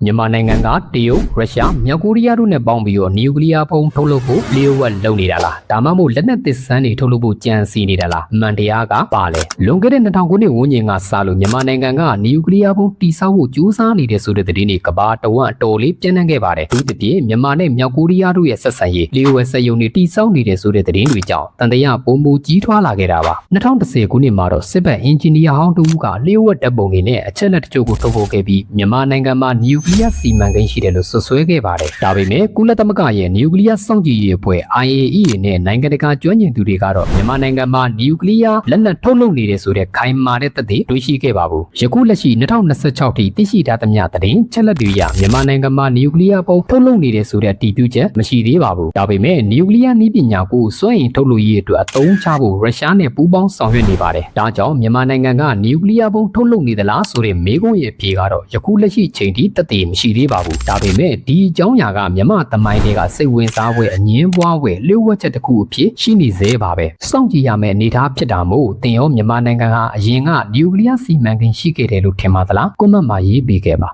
မြန်မာနိုင်ငံကတရုတ်ရုရှားမြောက်ကိုရီးယားတို့နဲ့ပေါင်းပြီးတော့နျူကလ িয়ার ပုံထုတ်လုပ်ဖို့လျှို့ဝှက်လုပ်နေတာလားဒါမှမဟုတ်လက်နက်သစ်စမ်းတွေထုတ်လုပ်ဖို့ကြံစီနေတာလားအမှန်တရားကပါလေလွန်ခဲ့တဲ့2000ခုနှစ်ဝန်းကျင်ကစလို့မြန်မာနိုင်ငံကနျူကလ িয়ার ပုံတိစောက်ဖို့ကြိုးစားနေတဲ့ဆိုတဲ့သတင်းတွေကဘာတဝက်အတော်လေးပြန့်နှံ့ခဲ့ပါတယ်သူတည်းမြန်မာနဲ့မြောက်ကိုရီးယားတို့ရဲ့ဆက်ဆံရေးလျှို့ဝှက်စက်ရုံတွေတိစောက်နေတဲ့ဆိုတဲ့သတင်းတွေကြောင့်တန်တရားပုံမူကြီးထွားလာခဲ့တာပါ2010ခုနှစ်မှာတော့စစ်ဘက်အင်ဂျင်နီယာဟောင်းတူကလျှို့ဝှက်တပ်ပုံတွေနဲ့အချက်လက်တချို့ကိုထုတ်ဖော်ခဲ့ပြီးမြန်မာနိုင်ငံမှာနျူကလ িয়ার စီမံကိန်းရှိတယ်လို့ဆွဆွဲခဲ့ပါတယ်ဒါပေမဲ့ကုလသမဂ္ဂရဲ့နျူကလ িয়ার စောင့်ကြည့်ရေးအဖွဲ့ IAEA နဲ့နိုင်ငံတကာကျွမ်းကျင်သူတွေကတော့မြန်မာနိုင်ငံမှာနျူကလ িয়ার လက်နက်ထုတ်လုပ်နေတဲ့ဆိုတဲ့ခိုင်မာတဲ့သက်သေတွေ့ရှိခဲ့ပါဘူးယခုလက်ရှိ2026ထိသိရှိထားသမျှသတင်းချက်လက်တွေအရမြန်မာနိုင်ငံမှာနျူကလ িয়ার ပုံထုတ်လုပ်နေတဲ့ဆိုတဲ့တည်ပြုချက်မရှိသေးပါဘူးဒါပေမဲ့နျူကလ িয়ার နည်းပညာကိုစွမ်းအင်ထုတ်လုပ်ရေးအတွက်အသုံးချဖို့ရုရှားနဲ့ပူးပေါင်းဆောင်ရွက်နေပါတယ်ဒါကြောင့်မြန်မာနိုင်ငံကနျူကလ িয়ার ပုံထုတ်လုပ်နေသလားဆိုတဲ့မေးခွန်းရဲ့အဖြေကတော့ယခုလက်ရှိချိန်ထိသက်သေမရှိသေးပါဘူးဒါပေမဲ့ဒီအကြောင်းအရာကမြန်မာသမိုင်းတွေကစိတ်ဝင်စားဖွယ်အငင်းပွားဖွယ်လျှို့ဝှက်ချက်တစ်ခုအဖြစ်ရှိနေသေးပါပဲစောင့်ကြည့်ရမယ့်အနေအထားဖြစ်တာမို့သင်ရောမြန်မာနိုင်ငံကအရင်ကနျူကလ িয়ার စီမံကိန်းရှိခဲ့တယ်လို့ထင်ပါသလားကွန်မန့်မှာရေးပေးခဲ့ပါ